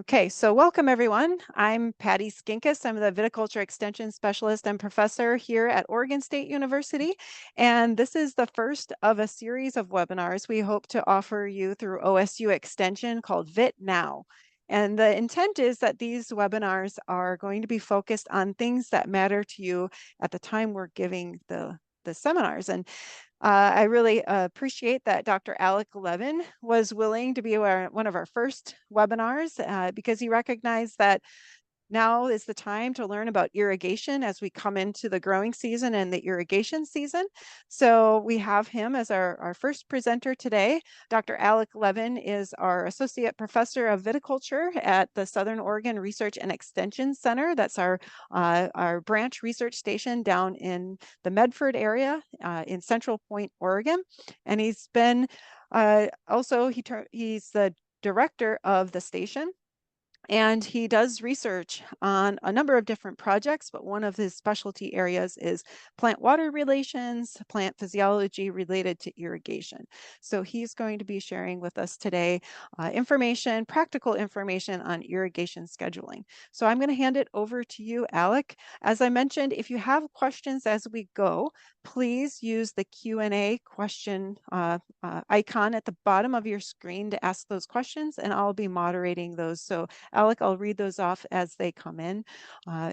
Okay, so welcome everyone. I'm Patty Skinkis. I'm the Viticulture Extension Specialist and Professor here at Oregon State University. And this is the first of a series of webinars we hope to offer you through OSU Extension called Vit Now. And the intent is that these webinars are going to be focused on things that matter to you at the time we're giving the seminars. And I really appreciate that Dr. Alec Levin was willing to be one of our first webinars because he recognized that now is the time to learn about irrigation as we come into the growing season and the irrigation season. So we have him as our first presenter today. Dr. Alec Levin is our Associate Professor of Viticulture at the Southern Oregon Research and Extension Center. That's our branch research station down in the Medford area in Central Point, Oregon. And he's been he's the director of the station. And he does research on a number of different projects, but one of his specialty areas is plant-water relations, plant physiology related to irrigation. So he's going to be sharing with us today practical information on irrigation scheduling. So I'm going to hand it over to you, Alec. As I mentioned, if you have questions as we go, please use the Q&A question icon at the bottom of your screen to ask those questions, and I'll be moderating those. So Alec, I'll read those off as they come in,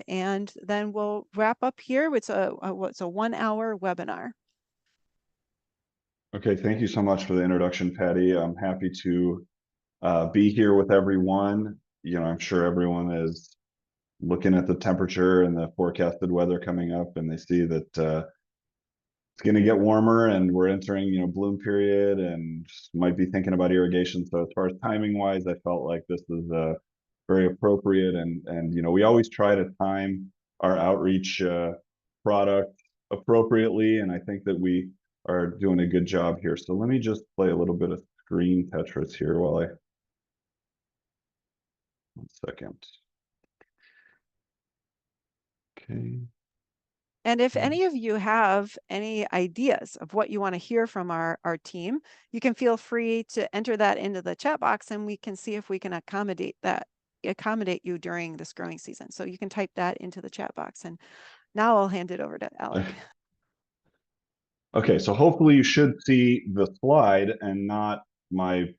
and then we'll wrap up here. It's a 1-hour webinar. Okay, thank you so much for the introduction, Patty. I'm happy to be here with everyone. I'm sure everyone is looking at the temperature and the forecasted weather coming up, and they see that it's going to get warmer and we're entering, bloom period, and might be thinking about irrigation. So as far as timing wise, I felt like this is very appropriate, and we always try to time our outreach product appropriately, and I think that we are doing a good job here. So let me just play a little bit of screen Tetris here while 1 second. Okay. And if any of you have any ideas of what you want to hear from our team, you can feel free to enter that into the chat box, and we can see if we can accommodate you during this growing season. So you can type that into the chat box. And now I'll hand it over to Alec. Okay, so hopefully you should see the slide and not my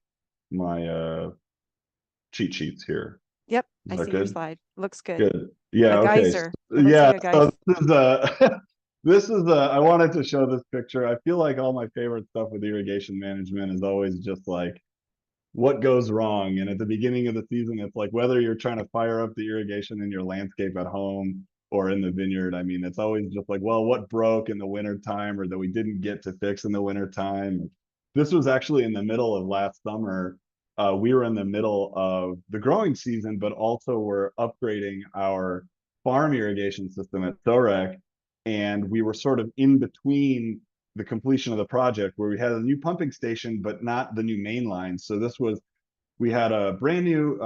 cheat sheets here. Yep, Is I that see good? your slide. Looks good. Good. Yeah, A okay. geyser. It looks like a geyser. So this is I wanted to show this picture. I feel like all my favorite stuff with irrigation management is always just like what goes wrong. And at the beginning of the season, it's like whether you're trying to fire up the irrigation in your landscape at home or in the vineyard. I mean, it's always just like, well, what broke in the winter time or that we didn't get to fix in the winter time. This was actually in the middle of last summer. We were in the middle of the growing season, but also we're upgrading our farm irrigation system at Sorek. And we were sort of in between the completion of the project where we had a new pumping station, but not the new main line. So we had a brand new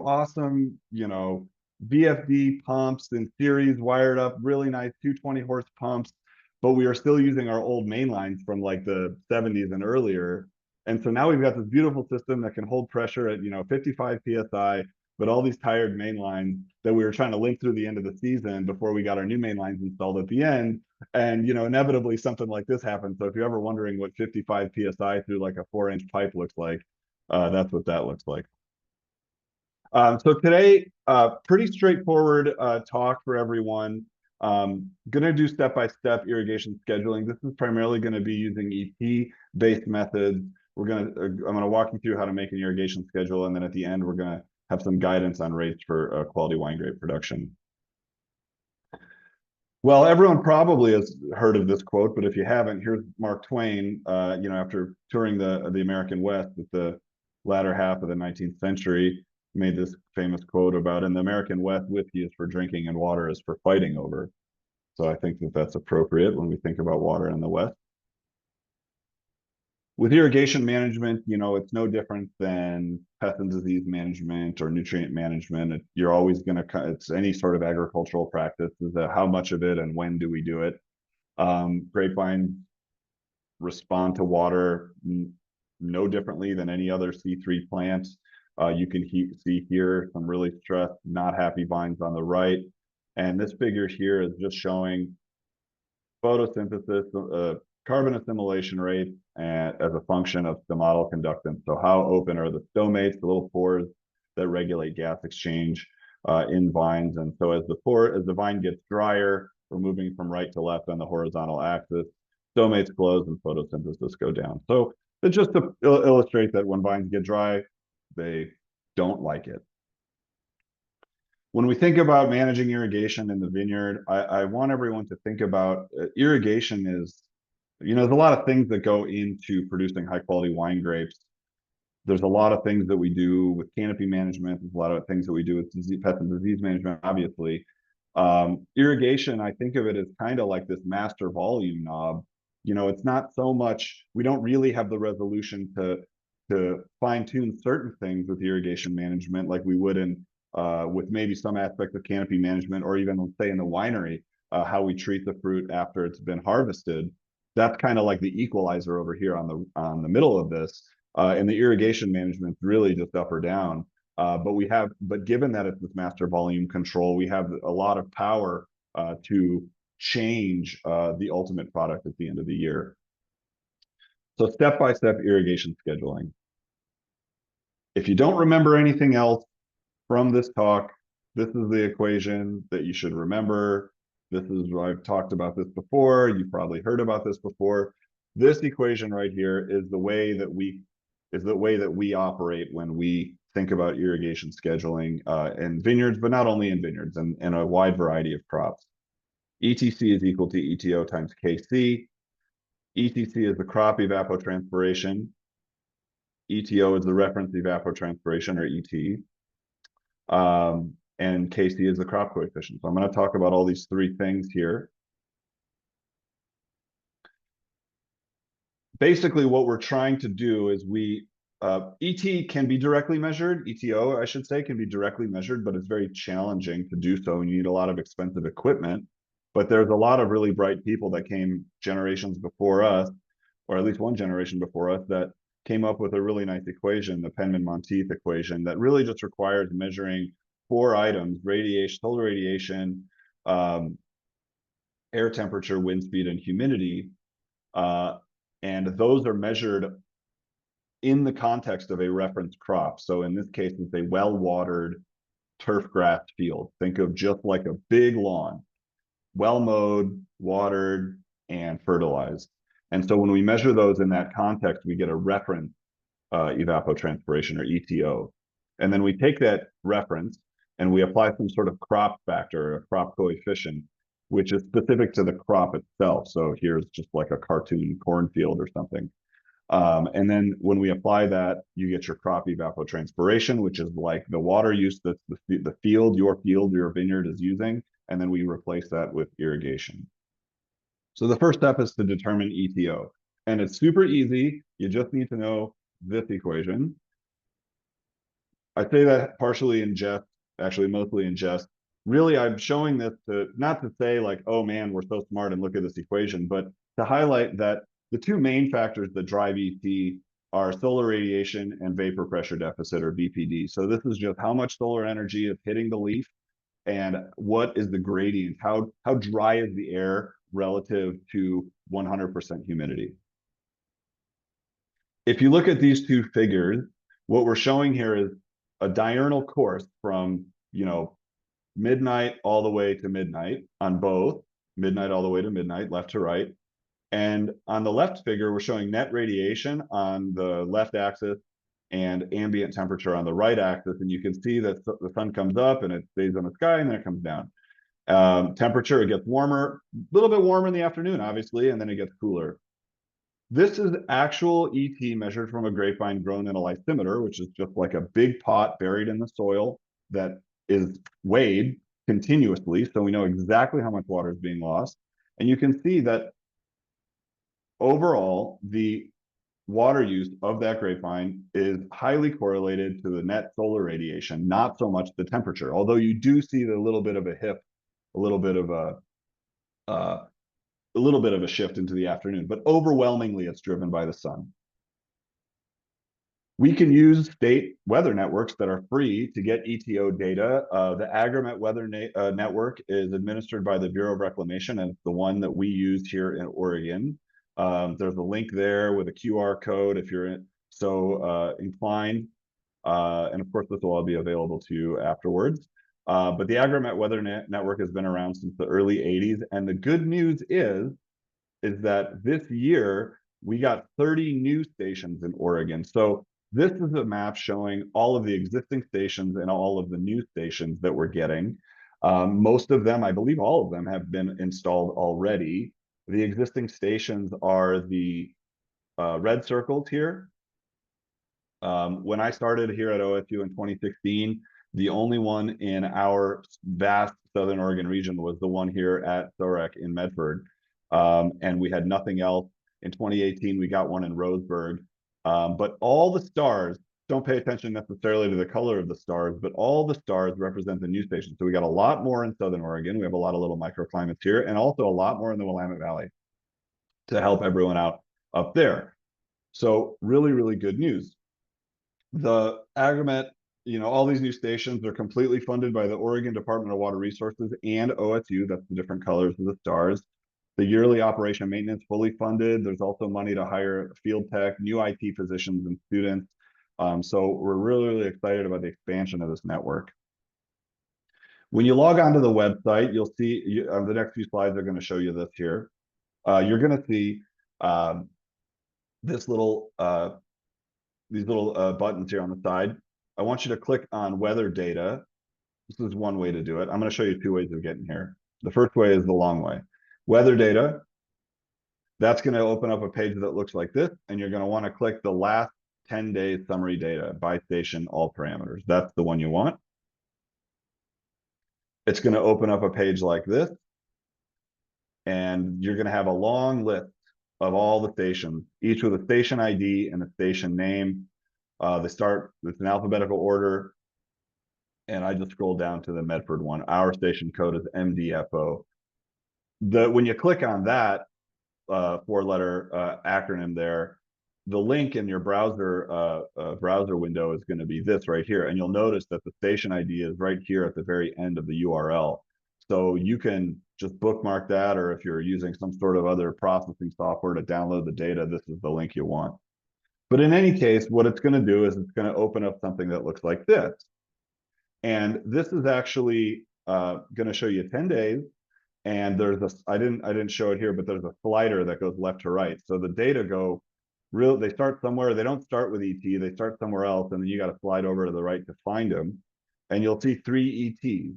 awesome, VFD pumps in series wired up, really nice 220 horse pumps, but we are still using our old main lines from like the 70s and earlier. And so now we've got this beautiful system that can hold pressure at 55 psi, but all these tired main lines that we were trying to link through the end of the season before we got our new main lines installed at the end. And inevitably something like this happens. So if you're ever wondering what 55 psi through like a 4-inch pipe looks like, that's what that looks like. So today, pretty straightforward talk for everyone. Going to do step-by-step irrigation scheduling. This is primarily going to be using EP-based methods. I'm going to walk you through how to make an irrigation schedule, and then at the end, we're going to have some guidance on rates for quality wine grape production. Well, everyone probably has heard of this quote, but if you haven't, here's Mark Twain, after touring the American West at the latter half of the 19th century, made this famous quote about, in the American West, whiskey is for drinking and water is for fighting over. So I think that that's appropriate when we think about water in the West. With irrigation management, it's no different than pest and disease management or nutrient management. You're always going to, it's any sort of agricultural practice, is that how much of it and when do we do it? Grapevines respond to water no differently than any other C3 plant. You can see here some really stressed, not happy vines on the right. And this figure here is just showing photosynthesis, carbon assimilation rate as a function of stomatal conductance. So how open are the stomates, the little pores that regulate gas exchange in vines. And so as the vine gets drier, we're moving from right to left on the horizontal axis, stomates close and photosynthesis go down. So it's just to illustrate that when vines get dry, they don't like it. When we think about managing irrigation in the vineyard, I want everyone to think about irrigation is, there's a lot of things that go into producing high quality wine grapes. There's a lot of things that we do with canopy management. There's a lot of things that we do with pest and disease management, obviously. Irrigation, I think of it as kind of like this master volume knob. It's not so much, we don't really have the resolution to fine tune certain things with irrigation management like we would in with maybe some aspects of canopy management, or even let's say in the winery, how we treat the fruit after it's been harvested. That's kind of like the equalizer over here on the middle of this. And the irrigation management really just up or down. But given that it's this master volume control, we have a lot of power to change the ultimate product at the end of the year. So step-by-step irrigation scheduling. If you don't remember anything else from this talk, this is the equation that you should remember. I've talked about this before. You've probably heard about this before. This equation right here is the way that we operate when we think about irrigation scheduling in vineyards, but not only in vineyards, and a wide variety of crops. ETC is equal to ETO times KC. ETC is the crop evapotranspiration. ETO is the reference evapotranspiration, or ET. And KC is the crop coefficient. So I'm going to talk about all these three things here. Basically, what we're trying to do is ET can be directly measured, ETO, I should say, can be directly measured, but it's very challenging to do so. You need a lot of expensive equipment. But there's a lot of really bright people that came generations before us, or at least one generation before us, that came up with a really nice equation, the Penman-Monteith equation, that really just requires measuring 4 items: radiation, solar radiation, air temperature, wind speed, and humidity. And those are measured in the context of a reference crop. So in this case, it's a well-watered turf grass field. Think of just like a big lawn, well-mowed, watered, and fertilized. And so when we measure those in that context, we get a reference evapotranspiration, or ETO. And then we take that reference and we apply some sort of crop factor, a crop coefficient, which is specific to the crop itself. So here's just like a cartoon cornfield or something. And then when we apply that, you get your crop evapotranspiration, which is like the water use that the field, your vineyard is using. And then we replace that with irrigation. So the first step is to determine ETO. And it's super easy. You just need to know this equation. I say that partially in jest, actually mostly in jest. Really, I'm showing this not to say like, oh man, we're so smart and look at this equation, but to highlight that the two main factors that drive ET are solar radiation and vapor pressure deficit, or VPD. So this is just how much solar energy is hitting the leaf and what is the gradient, how dry is the air relative to 100% humidity. If you look at these two figures, what we're showing here is a diurnal course from, midnight all the way to midnight on both, midnight all the way to midnight, left to right. And on the left figure, we're showing net radiation on the left axis and ambient temperature on the right axis. And you can see that the sun comes up and it stays in the sky and then it comes down. Temperature, it gets warmer, a little bit warmer in the afternoon, obviously, and then it gets cooler. This is actual ET measured from a grapevine grown in a lysimeter, which is just like a big pot buried in the soil that is weighed continuously. So we know exactly how much water is being lost. And you can see that overall, the water use of that grapevine is highly correlated to the net solar radiation, not so much the temperature. Although you do see a little bit of a hip, a little bit of a shift into the afternoon, but overwhelmingly it's driven by the sun. We can use state weather networks that are free to get ETO data. The Agromet Weather Network is administered by the Bureau of Reclamation, and it's the one that we use here in Oregon. There's a link there with a QR code if you're so inclined. And of course, this will all be available to you afterwards. But the Agromet Weather Network has been around since the early 80s. And the good news is that this year, we got 30 new stations in Oregon. So this is a map showing all of the existing stations and all of the new stations that we're getting. Most of them, I believe all of them, have been installed already. The existing stations are the red circles here. When I started here at OSU in 2016, the only one in our vast Southern Oregon region was the one here at Thorek in Medford. And we had nothing else. In 2018, we got one in Roseburg. But all the stars, don't pay attention necessarily to the color of the stars, but all the stars represent the new stations. So we got a lot more in Southern Oregon. We have a lot of little microclimates here, and also a lot more in the Willamette Valley to help everyone out up there. So really, really good news. The Agromet, all these new stations are completely funded by the Oregon Department of Water Resources and OSU. That's the different colors of the stars. The yearly operation and maintenance fully funded. There's also money to hire field tech, new IT positions and students. So we're really, really excited about the expansion of this network. When you log onto the website, you'll see, the next few slides are going to show you this here. You're going to see this little these little buttons here on the side. I want you to click on weather data. This is one way to do it. I'm going to show you two ways of getting here. The first way is the long way. Weather data, that's going to open up a page that looks like this, and you're going to want to click the last 10 days summary data by station, all parameters. That's the one you want. It's going to open up a page like this, and you're going to have a long list of all the stations, each with a station ID and a station name. They start, it's an alphabetical order, and I just scroll down to the Medford one. Our station code is MDFO. When you click on that four-letter acronym there, the link in your browser window is going to be this right here, and you'll notice that the station ID is right here at the very end of the URL. So you can just bookmark that, or if you're using some sort of other processing software to download the data, this is the link you want. But in any case, what it's going to do is it's going to open up something that looks like this. And this is actually going to show you 10 days. And there's I didn't show it here, but there's a slider that goes left to right. So the data they start somewhere. They don't start with ET. They start somewhere else. And then you got to slide over to the right to find them. And you'll see 3 ETs.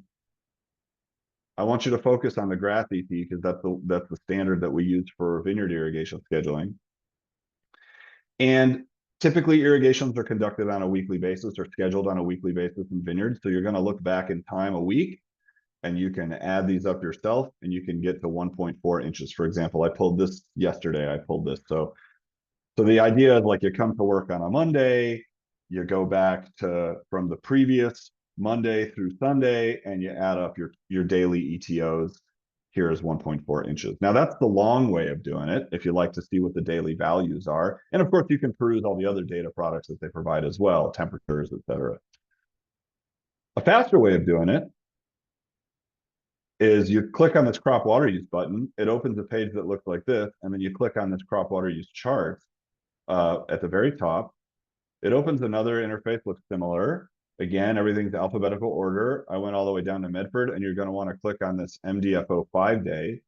I want you to focus on the grass ET because that's the standard that we use for vineyard irrigation scheduling. And typically irrigations are conducted on a weekly basis or scheduled on a weekly basis in vineyards. So you're going to look back in time a week, and you can add these up yourself, and you can get to 1.4 inches. For example, I pulled this yesterday. So the idea is like you come to work on a Monday, you go back from the previous Monday through Sunday, and you add up your daily ETOs. Here is 1.4 inches. Now that's the long way of doing it, if you like to see what the daily values are. And of course, you can peruse all the other data products that they provide as well, temperatures, etc. A faster way of doing it is you click on this crop water use button. It opens a page that looks like this, and then you click on this crop water use chart at the very top. It opens another interface, looks similar. Again, everything's alphabetical order. I went all the way down to Medford, and you're going to want to click on this MDFO 5-day.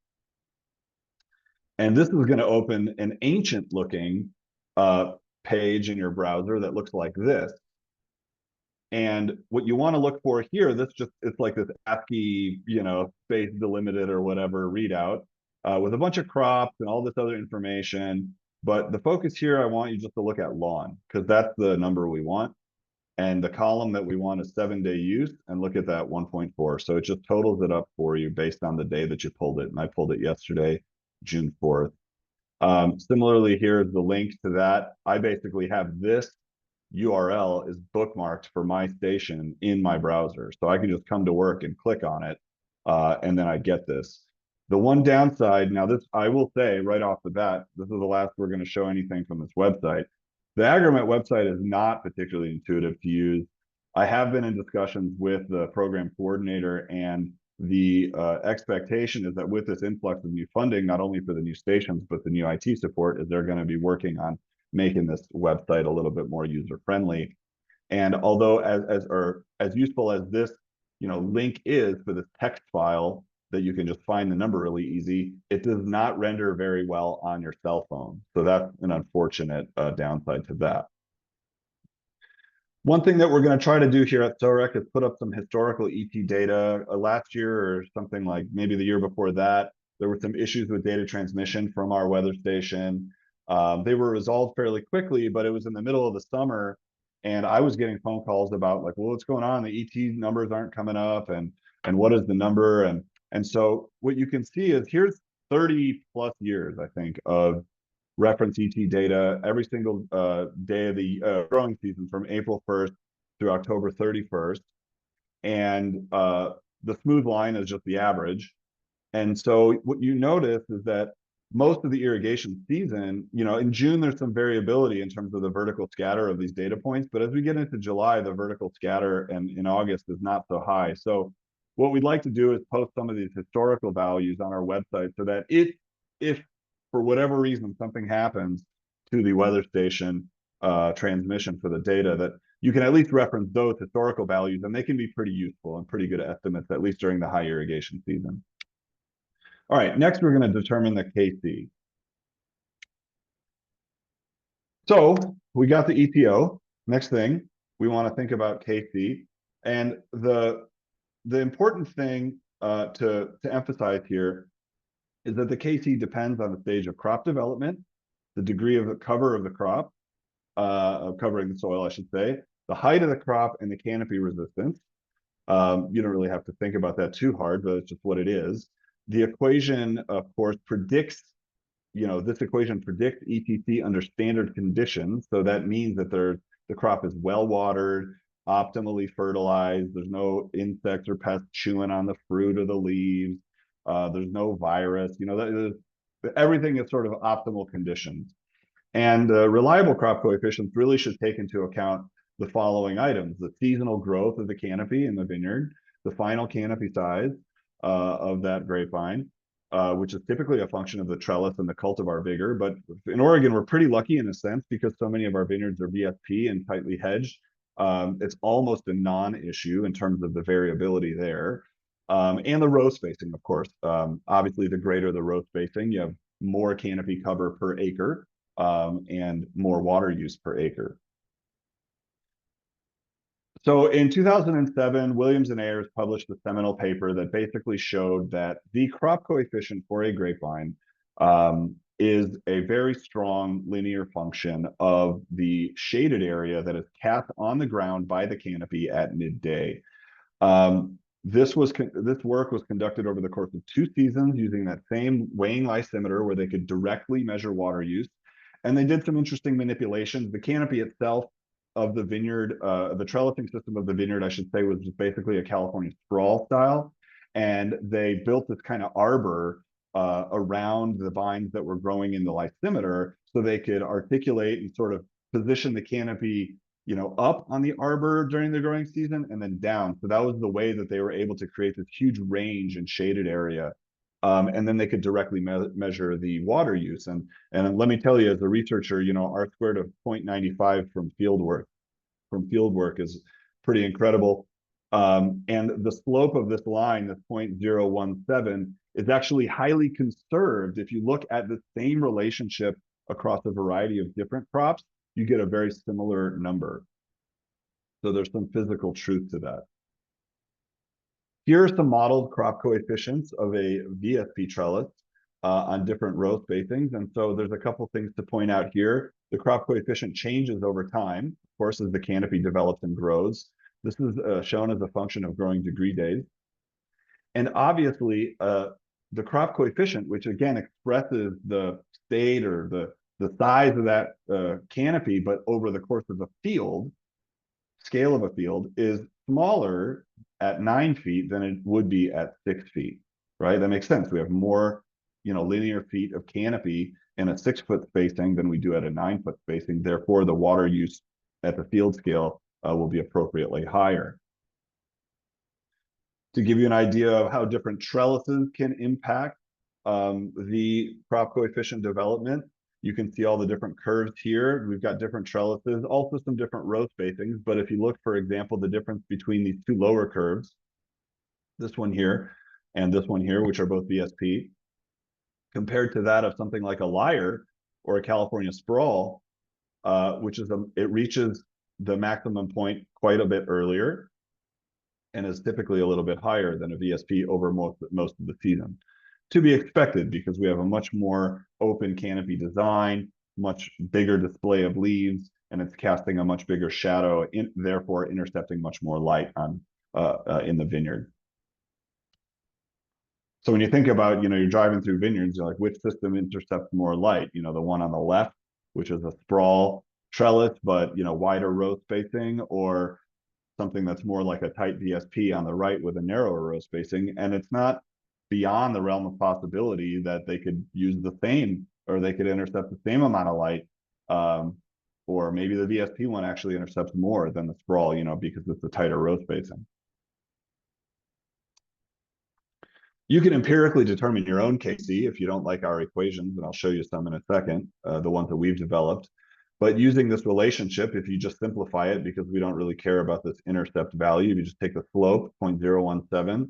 And this is going to open an ancient looking page in your browser that looks like this. And what you want to look for here, it's like this ASCII, space delimited or whatever readout with a bunch of crops and all this other information. But the focus here, I want you just to look at lawn, because that's the number we want. And the column that we want is 7-day use, and look at that 1.4. So it just totals it up for you based on the day that you pulled it. And I pulled it yesterday, June 4th. Similarly, here's the link to that. I basically have this URL is bookmarked for my station in my browser. So I can just come to work and click on it, and then I get this. The one downside, now this I will say right off the bat, this is the last we're going to show anything from this website. The Agromet website is not particularly intuitive to use. I have been in discussions with the program coordinator, and the expectation is that with this influx of new funding, not only for the new stations, but the new IT support, is they're going to be working on making this website a little bit more user friendly. And although as useful as this link is for this text file that you can just find the number really easy, it does not render very well on your cell phone. So that's an unfortunate downside to that. One thing that we're going to try to do here at SOREC is put up some historical ET data. Last year or something like maybe the year before that, there were some issues with data transmission from our weather station. They were resolved fairly quickly, but it was in the middle of the summer, and I was getting phone calls about like, well, what's going on? The ET numbers aren't coming up, and what is the number? And so what you can see is here's 30 plus years, I think, of reference ET data every single day of the growing season from April 1st through October 31st. And the smooth line is just the average. And so what you notice is that most of the irrigation season, in June, there's some variability in terms of the vertical scatter of these data points. But as we get into July, the vertical scatter and in August is not so high. So what we'd like to do is post some of these historical values on our website so that if for whatever reason something happens to the weather station transmission for the data, that you can at least reference those historical values, and they can be pretty useful and pretty good estimates, at least during the high irrigation season. All right, next we're going to determine the KC. So we got the ETO. Next thing, we want to think about KC. And the important thing to emphasize here is that the KC depends on the stage of crop development, the degree of the cover of the crop, covering the soil, I should say, the height of the crop, and the canopy resistance. You don't really have to think about that too hard, but it's just what it is. The equation, of course, predicts, this equation predicts ETC under standard conditions. So that means that the crop is well watered, optimally fertilized. There's no insects or pests chewing on the fruit or the leaves. There's no virus. Everything is sort of optimal conditions. And reliable crop coefficients really should take into account the following items: the seasonal growth of the canopy in the vineyard, the final canopy size of that grapevine, which is typically a function of the trellis and the cultivar vigor. But in Oregon, we're pretty lucky in a sense because so many of our vineyards are VSP and tightly hedged. It's almost a non-issue in terms of the variability there. And the row spacing, of course. Obviously, the greater the row spacing, you have more canopy cover per acre and more water use per acre. So in 2007, Williams and Ayers published a seminal paper that basically showed that the crop coefficient for a grapevine is a very strong linear function of the shaded area that is cast on the ground by the canopy at midday. This work was conducted over the course of 2 seasons using that same weighing lysimeter where they could directly measure water use. And they did some interesting manipulations. The canopy itself of the vineyard, the trellising system of the vineyard, I should say, was just basically a California sprawl style. And they built this kind of arbor around the vines that were growing in the lysimeter so they could articulate and sort of position the canopy up on the arbor during the growing season and then down. So that was the way that they were able to create this huge range and shaded area. And then they could directly measure the water use. And let me tell you, as a researcher, R squared of 0.95 from field work is pretty incredible. And the slope of this line, this 0.017, is actually highly conserved. If you look at the same relationship across a variety of different crops, you get a very similar number. So there's some physical truth to that. Here are some modeled crop coefficients of a VSP trellis on different row spacings. And so there's a couple things to point out here. The crop coefficient changes over time, of course, as the canopy develops and grows. This is shown as a function of growing degree days. And obviously, the crop coefficient, which again expresses the state or the size of that canopy, but over the course of a field, scale of a field, is smaller at 9 feet than it would be at 6 feet, right? That makes sense. We have more, linear feet of canopy in a 6-foot spacing than we do at a 9-foot spacing. Therefore, the water use at the field scale will be appropriately higher. To give you an idea of how different trellises can impact the crop coefficient development, you can see all the different curves here. We've got different trellises, also some different row spacings. But if you look, for example, the difference between these two lower curves, this one here and this one here, which are both VSP, compared to that of something like a lyre or a California sprawl, it reaches the maximum point quite a bit earlier and is typically a little bit higher than a VSP over most of the season. To be expected, because we have a much more open canopy design, much bigger display of leaves, and it's casting a much bigger shadow, therefore intercepting much more light in the vineyard. So when you think about, you're driving through vineyards, you're like, which system intercepts more light? The one on the left, which is a sprawl trellis, but wider row spacing, or something that's more like a tight VSP on the right with a narrower row spacing. And it's not beyond the realm of possibility that they could use the same, or they could intercept the same amount of light. Or maybe the VSP one actually intercepts more than the sprawl, because it's a tighter row spacing. You can empirically determine your own KC if you don't like our equations, and I'll show you some in a second, the ones that we've developed. But using this relationship, if you just simplify it, because we don't really care about this intercept value, you just take the slope, 0.017,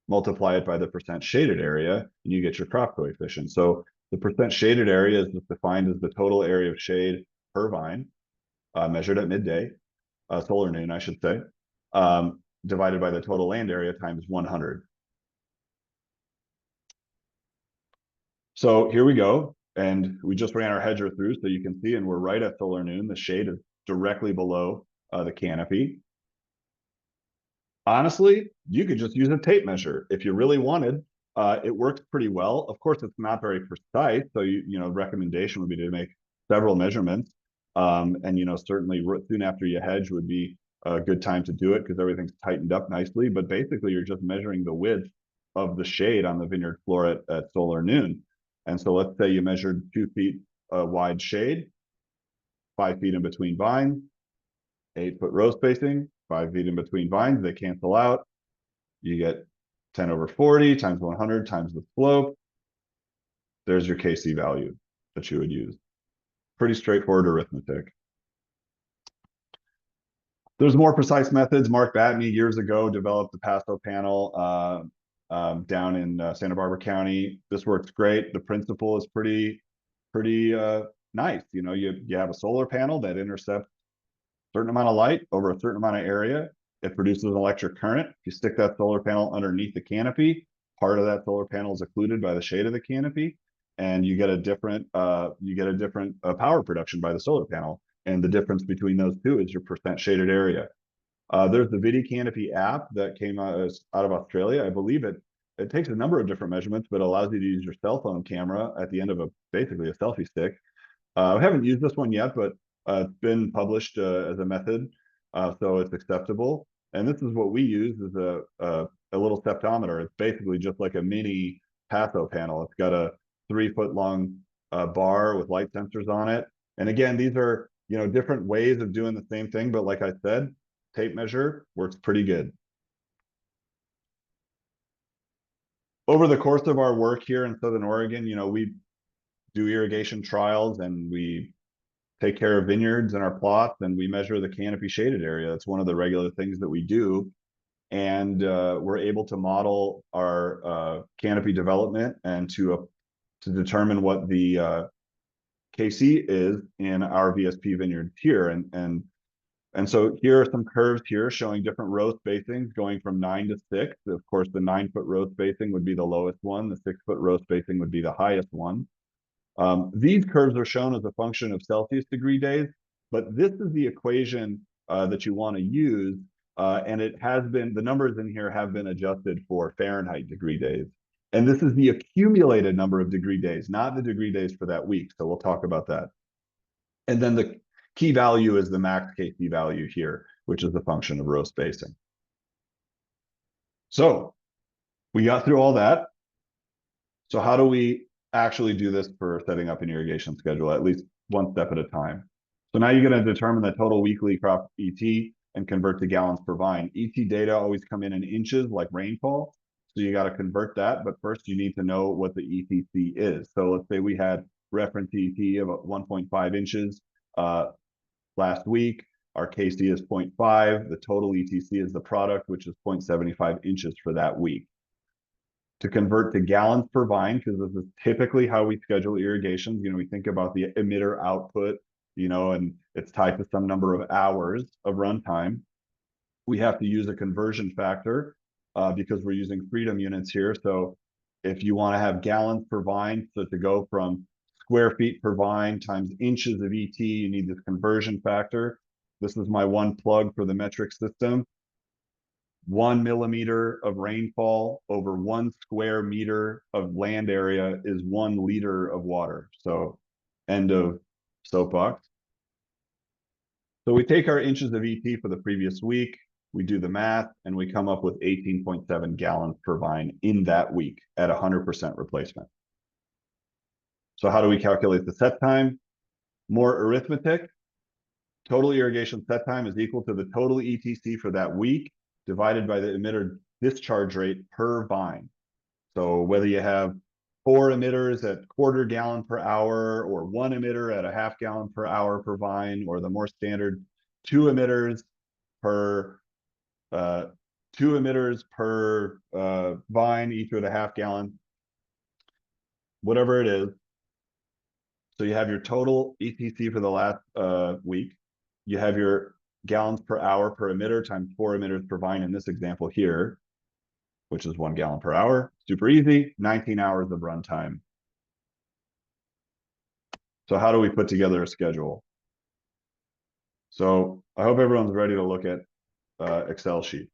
multiply it by the percent shaded area, and you get your crop coefficient. So the percent shaded area is just defined as the total area of shade per vine, measured at midday, solar noon, I should say, divided by the total land area times 100. So here we go. And we just ran our hedger through, so you can see, and we're right at solar noon. The shade is directly below the canopy. Honestly, you could just use a tape measure if you really wanted. It works pretty well. Of course, it's not very precise, so recommendation would be to make several measurements. And certainly soon after you hedge would be a good time to do it because everything's tightened up nicely. But basically, you're just measuring the width of the shade on the vineyard floor at solar noon. And so let's say you measured 2 feet wide shade, 5 feet in between vines, 8-foot row spacing, 5 feet in between vines, they cancel out. You get 10 over 40 times 100 times the slope. There's your KC value that you would use. Pretty straightforward arithmetic. There's more precise methods. Mark Batney years ago developed the PASO panel down in Santa Barbara County. This works great. The principle is pretty nice. You have a solar panel that intercepts a certain amount of light over a certain amount of area. It produces an electric current. If you stick that solar panel underneath the canopy, part of that solar panel is occluded by the shade of the canopy, and you get a different power production by the solar panel. And the difference between those two is your percent shaded area. There's the Viticanopy app that came out of Australia. I believe it takes a number of different measurements, but allows you to use your cell phone camera at the end of basically a selfie stick. I haven't used this one yet, but it's been published as a method, so it's acceptable. And this is what we use as a little septometer. It's basically just like a mini PASO panel. It's got a 3-foot long bar with light sensors on it. And again, these are different ways of doing the same thing, but like I said, tape measure works pretty good. Over the course of our work here in Southern Oregon, we do irrigation trials and we take care of vineyards and our plots, and we measure the canopy shaded area. That's one of the regular things that we do. And we're able to model our canopy development and to determine what the KC is in our VSP vineyards here. And so here are some curves here showing different row spacings going from 9 to 6. Of course, the 9-foot row spacing would be the lowest one. The 6-foot row spacing would be the highest one. These curves are shown as a function of Celsius degree days, but this is the equation that you want to use. And the numbers in here have been adjusted for Fahrenheit degree days. And this is the accumulated number of degree days, not the degree days for that week. So we'll talk about that. And then the key value is the max KC value here, which is the function of row spacing. So we got through all that. So how do we actually do this for setting up an irrigation schedule, at least one step at a time. So now you're going to determine the total weekly crop ET and convert to gallons per vine. ET data always come in inches like rainfall. So you got to convert that. But first you need to know what the ETC is. So let's say we had reference ET of 1.5 inches last week. Our KC is 0.5. The total ETC is the product, which is 0.75 inches for that week. To convert to gallons per vine, because this is typically how we schedule irrigations. We think about the emitter output, and it's tied to some number of hours of runtime. We have to use a conversion factor because we're using freedom units here. So if you want to have gallons per vine, so to go from square feet per vine times inches of ET, you need this conversion factor. This is my one plug for the metric system. 1 millimeter of rainfall over 1 square meter of land area is 1 liter of water. So end of soapbox. So we take our inches of ET for the previous week, we do the math, and we come up with 18.7 gallons per vine in that week at 100% replacement. So how do we calculate the set time? More arithmetic. Total irrigation set time is equal to the total ETC for that week divided by the emitter discharge rate per vine. So whether you have 4 emitters at 1/4 gallon per hour or 1 emitter at a 1/2 gallon per hour per vine, or the more standard 2 emitters per vine, each with a 1/2 gallon, whatever it is. So you have your total ETC for the last week. You have your gallons per hour per emitter times 4 emitters per vine in this example here, which is 1 gallon per hour. Super easy, 19 hours of runtime. So how do we put together a schedule? So I hope everyone's ready to look at Excel sheet.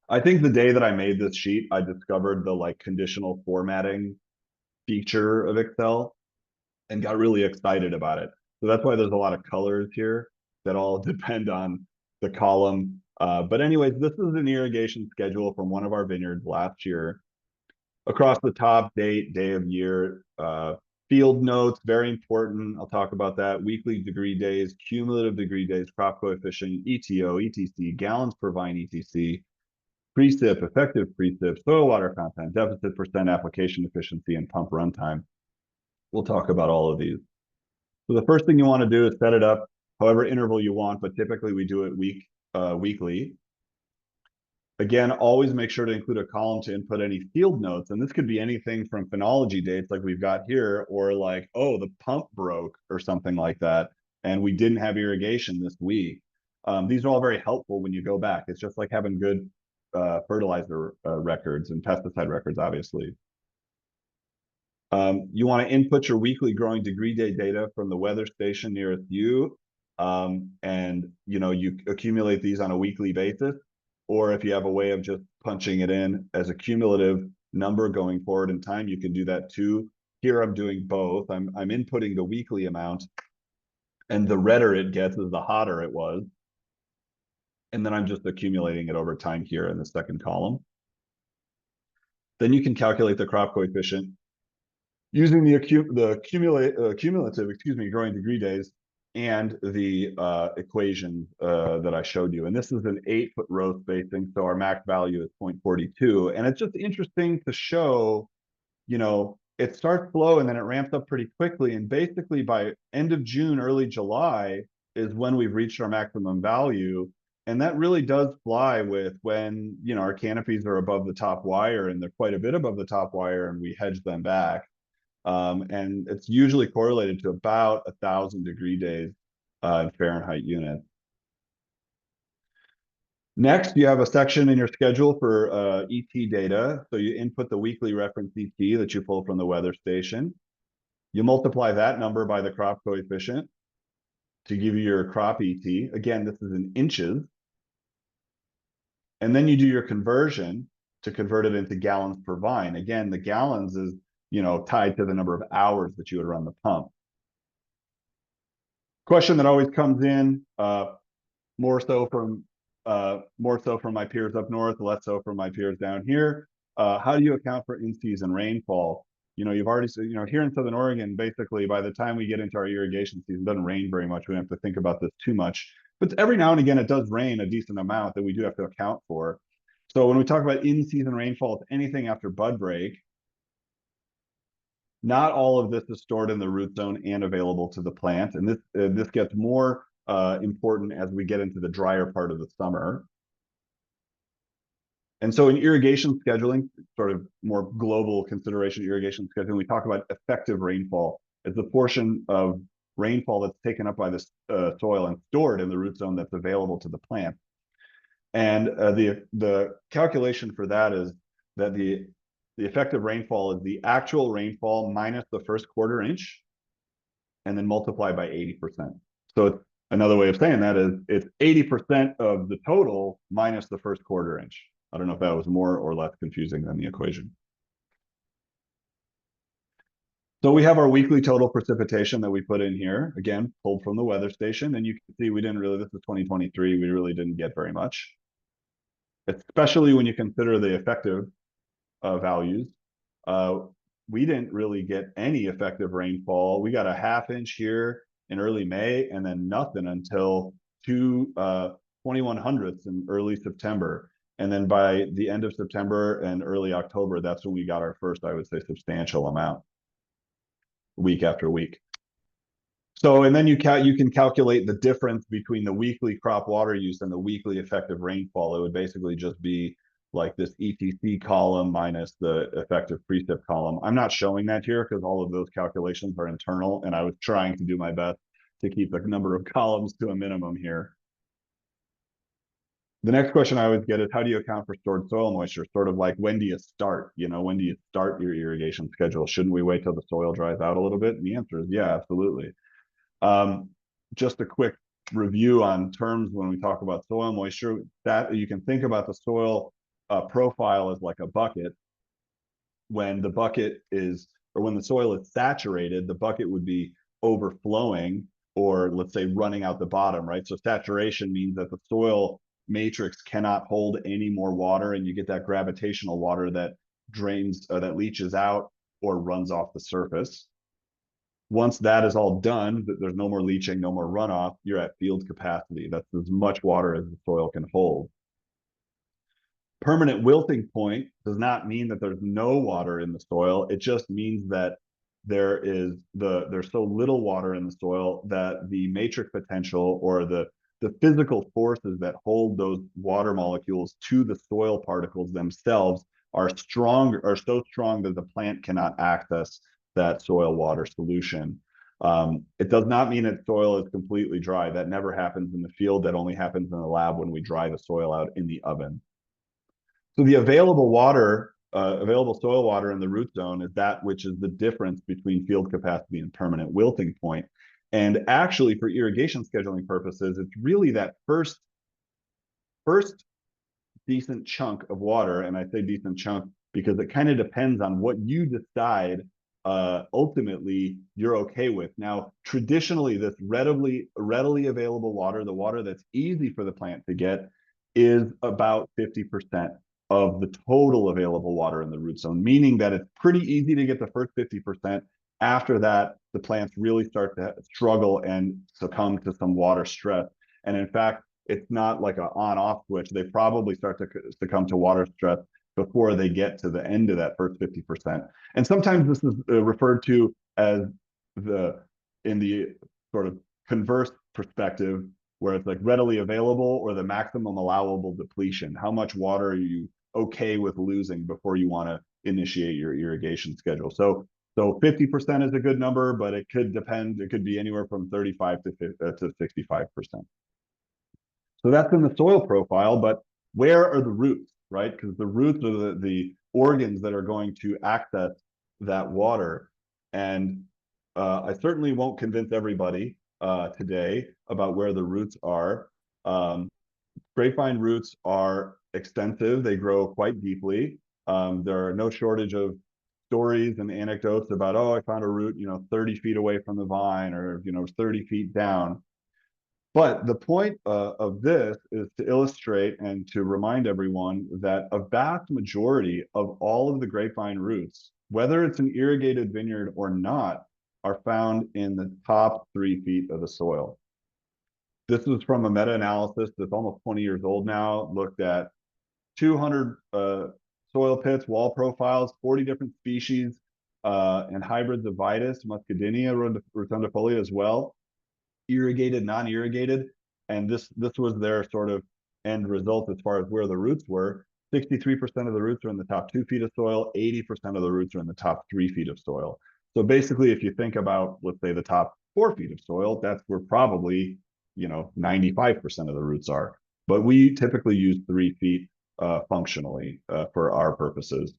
I think the day that I made this sheet, I discovered the conditional formatting feature of Excel and got really excited about it. So that's why there's a lot of colors here that all depend on the column. But anyways, this is an irrigation schedule from one of our vineyards last year. Across the top, date, day of year, field notes, very important. I'll talk about that. Weekly degree days, cumulative degree days, crop coefficient, ETO, ETC, gallons per vine ETC, precip, effective precip, soil water content, deficit percent application efficiency, and pump runtime. We'll talk about all of these. So the first thing you want to do is set it up however interval you want, but typically we do it weekly. Again, always make sure to include a column to input any field notes. And this could be anything from phenology dates like we've got here, or oh, the pump broke or something like that, and we didn't have irrigation this week. These are all very helpful when you go back. It's just like having good fertilizer records and pesticide records, obviously. You want to input your weekly growing degree day data from the weather station nearest you. And you accumulate these on a weekly basis, or if you have a way of just punching it in as a cumulative number going forward in time, you can do that too. Here I'm doing both. I'm inputting the weekly amount, and the redder it gets is the hotter it was. And then I'm just accumulating it over time here in the second column. Then you can calculate the crop coefficient using the cumulative, growing degree days and the equation that I showed you. And this is an 8-foot row spacing, so our max value is 0.42. And it's just interesting to show, it starts slow and then it ramps up pretty quickly. And basically by end of June, early July is when we've reached our maximum value. And that really does fly with when, our canopies are above the top wire, and they're quite a bit above the top wire, and we hedge them back. And it's usually correlated to about 1,000 degree days in Fahrenheit units. Next, you have a section in your schedule for ET data. So you input the weekly reference ET that you pull from the weather station. You multiply that number by the crop coefficient to give you your crop ET. Again, this is in inches. And then you do your conversion to convert it into gallons per vine. Again, the gallons is tied to the number of hours that you would run the pump. Question that always comes in, more so from my peers up north, less so from my peers down here. how do you account for in-season rainfall? You've already said, here in Southern Oregon, basically by the time we get into our irrigation season, it doesn't rain very much. We don't have to think about this too much. But every now and again, it does rain a decent amount that we do have to account for. So when we talk about in-season rainfall, it's anything after bud break. Not all of this is stored in the root zone and available to the plant. And this gets more important as we get into the drier part of the summer. And so in irrigation scheduling, sort of more global consideration irrigation scheduling, we talk about effective rainfall as the portion of rainfall that's taken up by the soil and stored in the root zone that's available to the plant. And the calculation for that is that the effective rainfall is the actual rainfall minus the first quarter inch and then multiply by 80%. So another way of saying that is it's 80% of the total minus the first quarter inch. I don't know if that was more or less confusing than the equation. So we have our weekly total precipitation that we put in here, again, pulled from the weather station. And you can see we didn't really, this is 2023, we really didn't get very much, especially when you consider the effective values. We didn't really get any effective rainfall. We got a ½ inch here in early May and then nothing until 21/100ths in early September. And then by the end of September and early October, that's when we got our first, I would say, substantial amount, week after week. So, and then you can calculate the difference between the weekly crop water use and the weekly effective rainfall. It would basically just be like this ETC column minus the effective precip column. I'm not showing that here because all of those calculations are internal, and I was trying to do my best to keep the number of columns to a minimum here. The next question I always get is, how do you account for stored soil moisture? Sort of like, when do you start? When do you start your irrigation schedule? Shouldn't we wait till the soil dries out a little bit? And the answer is yeah, absolutely. Just a quick review on terms when we talk about soil moisture, that you can think about the soil profile as like a bucket. When the bucket is, or when the soil is saturated, the bucket would be overflowing, or let's say running out the bottom, right? So saturation means that the soil matrix cannot hold any more water, and you get that gravitational water that drains, that leaches out or runs off the surface. Once that is all done, there's no more leaching, no more runoff, you're at field capacity. That's as much water as the soil can hold. Permanent wilting point does not mean that there's no water in the soil. It just means that there's so little water in the soil that the matrix potential, or the physical forces that hold those water molecules to the soil particles themselves, are so strong that the plant cannot access that soil water solution. It does not mean that soil is completely dry. That never happens in the field. That only happens in the lab when we dry the soil out in the oven. So the available soil water in the root zone is that which is the difference between field capacity and permanent wilting point. And actually, for irrigation scheduling purposes, it's really that first decent chunk of water. And I say decent chunk because it kind of depends on what you decide ultimately you're okay with. Now, traditionally, this readily available water, the water that's easy for the plant to get, is about 50% of the total available water in the root zone, meaning that it's pretty easy to get the first 50%. After that, the plants really start to struggle and succumb to some water stress. And in fact, it's not like an on-off switch. They probably start to succumb to water stress before they get to the end of that first 50%. And sometimes this is referred to as in the sort of converse perspective, where it's like readily available or the maximum allowable depletion. How much water are you okay with losing before you want to initiate your irrigation schedule? So 50% is a good number, but it could depend. It could be anywhere from 35 to 65%. So that's in the soil profile, but where are the roots, right? Because the roots are the organs that are going to access that water. And I certainly won't convince everybody today about where the roots are. Grapevine roots are extensive. They grow quite deeply. There are no shortage of stories and anecdotes about, oh, I found a root, 30 feet away from the vine, or, 30 feet down. But the point of this is to illustrate and to remind everyone that a vast majority of all of the grapevine roots, whether it's an irrigated vineyard or not, are found in the top 3 feet of the soil. This was from a meta-analysis that's almost 20 years old now, looked at 200 soil pits, wall profiles, 40 different species, and hybrids of Vitis, Muscadinia rotundifolia as well, irrigated, non-irrigated, and this was their sort of end result as far as where the roots were. 63% of the roots are in the top 2 feet of soil, 80% of the roots are in the top 3 feet of soil. So basically, if you think about, let's say, the top 4 feet of soil, that's where probably, 95% of the roots are. But we typically use 3 feet functionally for our purposes.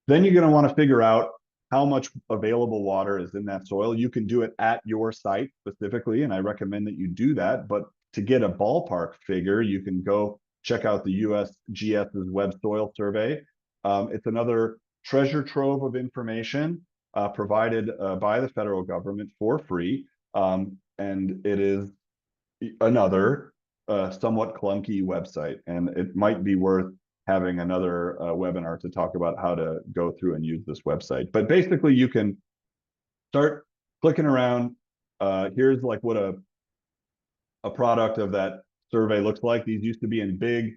Then you're going to want to figure out how much available water is in that soil. You can do it at your site specifically, and I recommend that you do that. But to get a ballpark figure, you can go check out the USGS's Web Soil Survey. It's another treasure trove of information provided by the federal government for free. And it is another somewhat clunky website, and it might be worth having another webinar to talk about how to go through and use this website. But basically, you can start clicking around. Here's like what a product of that survey looks like. These used to be in big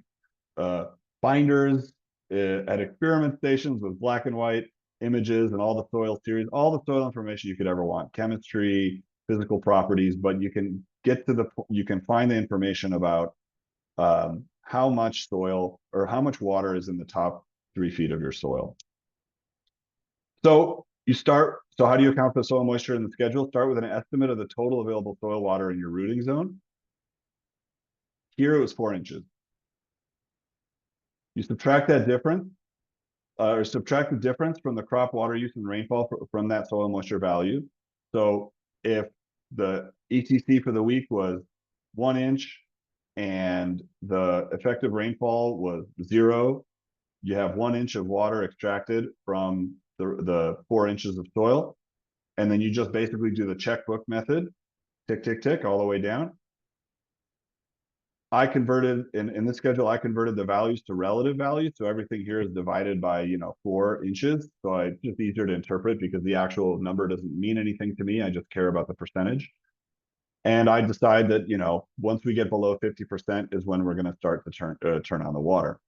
binders at experiment stations with black and white images and all the soil series, all the soil information you could ever want, chemistry, physical properties, but you can you can find the information about how much soil or how much water is in the top 3 feet of your soil. So how do you account for soil moisture in the schedule? Start with an estimate of the total available soil water in your rooting zone. Here it was 4 inches. You subtract that difference, or subtract the difference from the crop water use and rainfall from that soil moisture value. So if the ETC for the week was 1 inch and the effective rainfall was 0, you have 1 inch of water extracted from the 4 inches of soil. And then you just basically do the checkbook method, tick, tick, tick, all the way down. I converted, in this schedule, I converted the values to relative values. So everything here is divided by, 4 inches. So it's just easier to interpret because the actual number doesn't mean anything to me. I just care about the percentage. And I decide that, once we get below 50% is when we're going to start to turn on the water.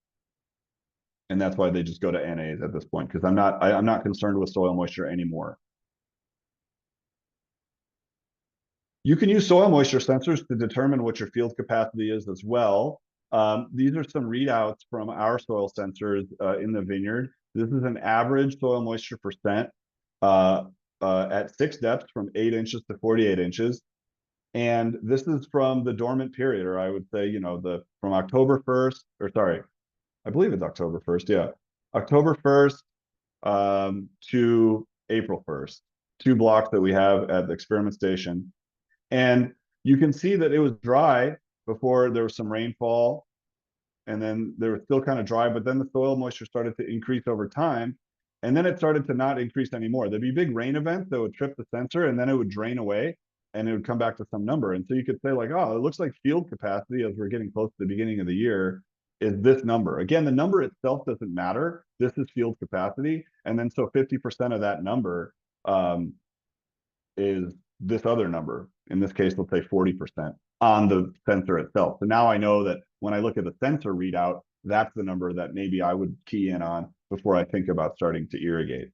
And that's why they just go to NAs at this point, because I'm not concerned with soil moisture anymore. You can use soil moisture sensors to determine what your field capacity is as well. These are some readouts from our soil sensors in the vineyard. This is an average soil moisture percent at 6 depths from 8 inches to 48 inches. And this is from the dormant period, or I would say, from October 1st, or sorry, I believe it's October 1st. Yeah. October 1st to April 1st, 2 blocks that we have at the experiment station. And you can see that it was dry before there was some rainfall, and then they were still kind of dry, but then the soil moisture started to increase over time, and then it started to not increase anymore. There'd be big rain events that would trip the sensor, and then it would drain away, and it would come back to some number. And so you could say like, oh, it looks like field capacity as we're getting close to the beginning of the year is this number. Again, the number itself doesn't matter. This is field capacity. And then so 50% of that number is this other number. In this case, let's say 40% on the sensor itself. So now I know that when I look at the sensor readout, that's the number that maybe I would key in on before I think about starting to irrigate.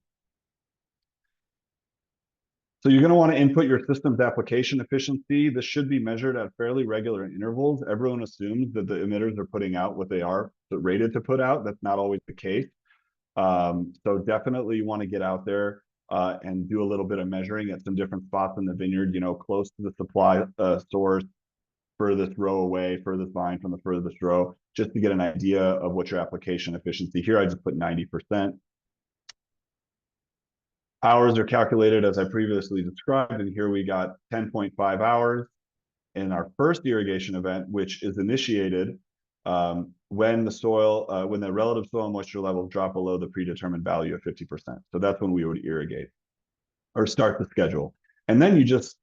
So you're going to want to input your system's application efficiency. This should be measured at fairly regular intervals. Everyone assumes that the emitters are putting out what they are rated to put out. That's not always the case. So definitely you want to get out there and do a little bit of measuring at some different spots in the vineyard, close to the supply source, furthest row away, furthest vine from the furthest row, just to get an idea of what your application efficiency. Here I just put 90%. Hours are calculated as I previously described, and here we got 10.5 hours in our first irrigation event, which is initiated when the relative soil moisture levels drop below the predetermined value of 50%. So that's when we would irrigate or start the schedule. And then you just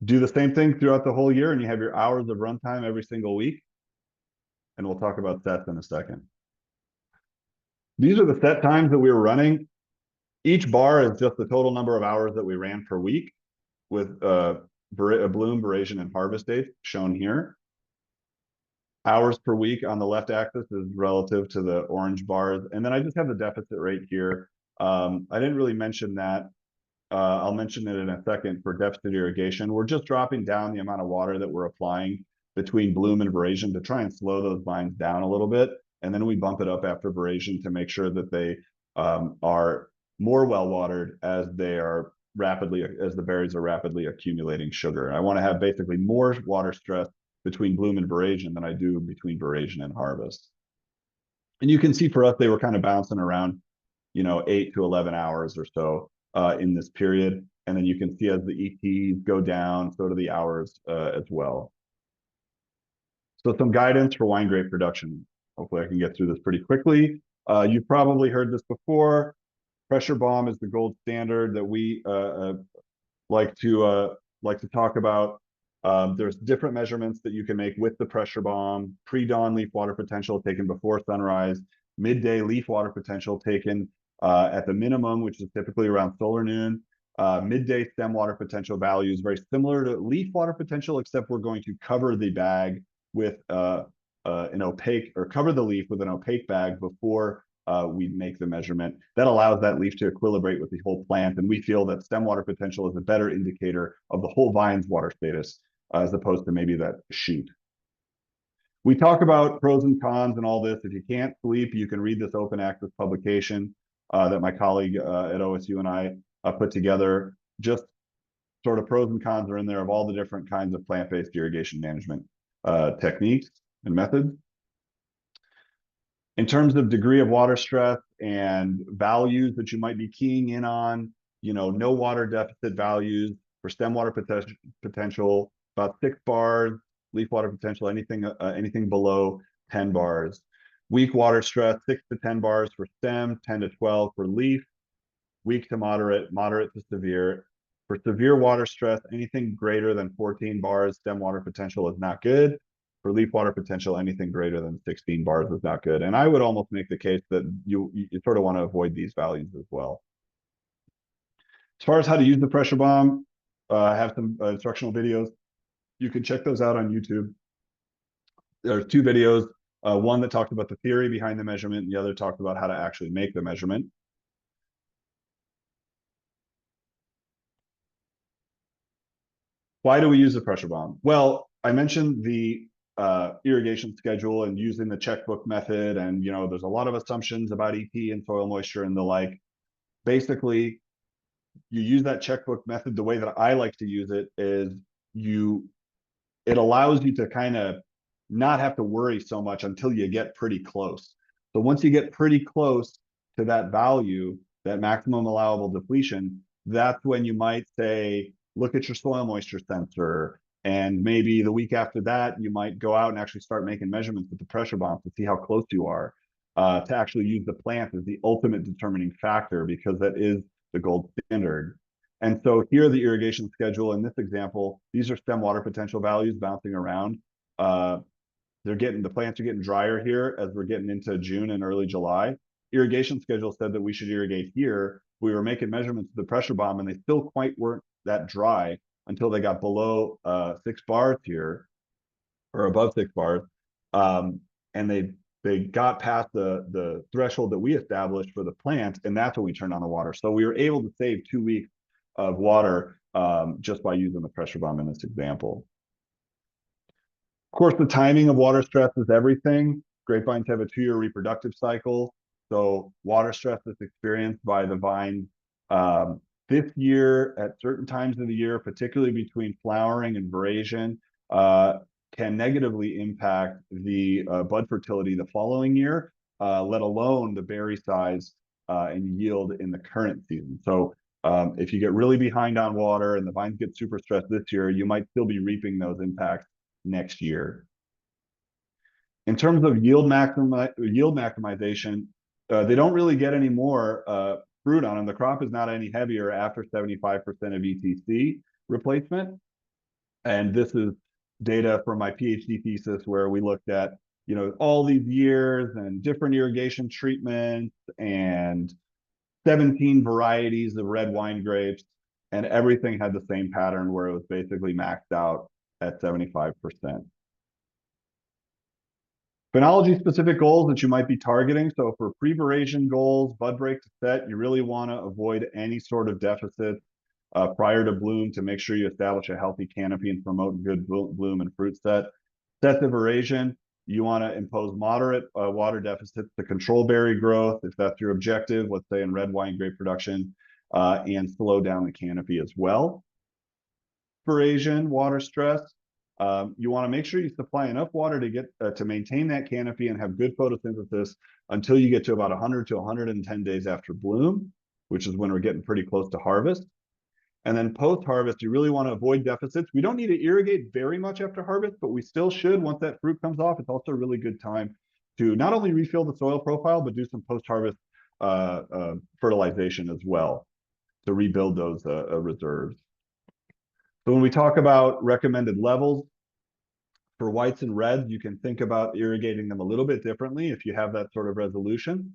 Do the same thing throughout the whole year, and you have your hours of runtime every single week. And we'll talk about sets in a second. These are the set times that we were running. Each bar is just the total number of hours that we ran per week with bloom, veraison, and harvest dates shown here. Hours per week on the left axis is relative to the orange bars. And then I just have the deficit rate here. I didn't really mention that. I'll mention it in a second for deficit irrigation. We're just dropping down the amount of water that we're applying between bloom and veraison to try and slow those vines down a little bit. And then we bump it up after veraison to make sure that they are more well watered as the berries are rapidly accumulating sugar. And I want to have basically more water stress between bloom and veraison than I do between veraison and harvest. And you can see for us, they were kind of bouncing around, 8 to 11 hours or so in this period. And then you can see as the ETs go down, so do the hours as well. So some guidance for wine grape production. Hopefully I can get through this pretty quickly. You've probably heard this before. Pressure bomb is the gold standard that we like to talk about. There's different measurements that you can make with the pressure bomb. Pre-dawn leaf water potential taken before sunrise. Midday leaf water potential taken at the minimum, which is typically around solar noon. Midday stem water potential values, very similar to leaf water potential, except we're going to cover the bag with an opaque, or cover the leaf with an opaque bag before we make the measurement. That allows that leaf to equilibrate with the whole plant, and we feel that stem water potential is a better indicator of the whole vine's water status as opposed to maybe that shoot. We talk about pros and cons and all this. If you can't sleep, you can read this open access publication that my colleague at OSU and I put together. Just sort of pros and cons are in there of all the different kinds of plant-based irrigation management techniques and methods. In terms of degree of water stress and values that you might be keying in on, no water deficit values for stem water potential, about 6 bars, leaf water potential, anything below 10 bars. Weak water stress, 6 to 10 bars for stem, 10 to 12 for leaf. Weak to moderate, moderate to severe. For severe water stress, anything greater than 14 bars stem water potential is not good. For leaf water potential, anything greater than 16 bars is not good. And I would almost make the case that you sort of want to avoid these values as well. As far as how to use the pressure bomb, I have some instructional videos. You can check those out on YouTube. There's 2 videos, one that talked about the theory behind the measurement, and the other talked about how to actually make the measurement. Why do we use the pressure bomb? Well, I mentioned the irrigation schedule and using the checkbook method, and there's a lot of assumptions about ET and soil moisture and the like. Basically, you use that checkbook method. The way that I like to use it is it allows you to kind of not have to worry so much until you get pretty close. So once you get pretty close to that value, that maximum allowable depletion, that's when you might say, look at your soil moisture sensor. And maybe the week after that, you might go out and actually start making measurements with the pressure bomb to see how close you are, to actually use the plant as the ultimate determining factor, because that is the gold standard. And so here, the irrigation schedule in this example, these are stem water potential values bouncing around. The plants are getting drier here as we're getting into June and early July. Irrigation schedule said that we should irrigate here. We were making measurements of the pressure bomb, and they still quite weren't that dry until they got below 6 bars here, or above 6 bars. And they got past the threshold that we established for the plant, and that's when we turned on the water. So we were able to save 2 weeks of water just by using the pressure bomb in this example. Of course, the timing of water stress is everything. Grapevines have a 2-year reproductive cycle. So water stress that's experienced by the vine this year at certain times of the year, particularly between flowering and veraison, can negatively impact the bud fertility the following year, let alone the berry size and yield in the current season. So if you get really behind on water and the vines get super stressed this year, you might still be reaping those impacts next year. In terms of yield maximization, they don't really get any more fruit on them. The crop is not any heavier after 75% of ETC replacement. And this is data from my PhD thesis where we looked at, all these years and different irrigation treatments and 17 varieties of red wine grapes, and everything had the same pattern where it was basically maxed out at 75%. Phenology specific goals that you might be targeting. So for pre-veraison goals, bud break to set, you really want to avoid any sort of deficit prior to bloom to make sure you establish a healthy canopy and promote good bloom and fruit set. Set to veraison, you want to impose moderate water deficits to control berry growth, if that's your objective, let's say in red wine grape production, and slow down the canopy as well. Veraison, water stress, you want to make sure you supply enough water to get to maintain that canopy and have good photosynthesis until you get to about 100 to 110 days after bloom, which is when we're getting pretty close to harvest. And then post-harvest, you really want to avoid deficits. We don't need to irrigate very much after harvest, but we still should once that fruit comes off. It's also a really good time to not only refill the soil profile, but do some post-harvest fertilization as well to rebuild those reserves. So when we talk about recommended levels for whites and reds, you can think about irrigating them a little bit differently if you have that sort of resolution.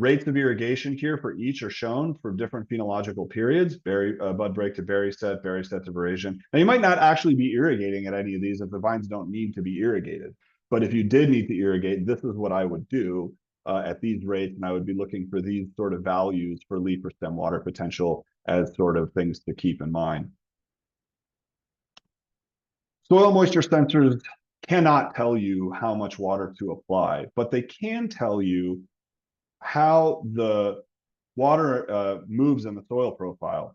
Rates of irrigation here for each are shown for different phenological periods, bud break to berry set to veraison. Now, you might not actually be irrigating at any of these if the vines don't need to be irrigated. But if you did need to irrigate, this is what I would do at these rates, and I would be looking for these sort of values for leaf or stem water potential as sort of things to keep in mind. Soil moisture sensors cannot tell you how much water to apply, but they can tell you how the water moves in the soil profile.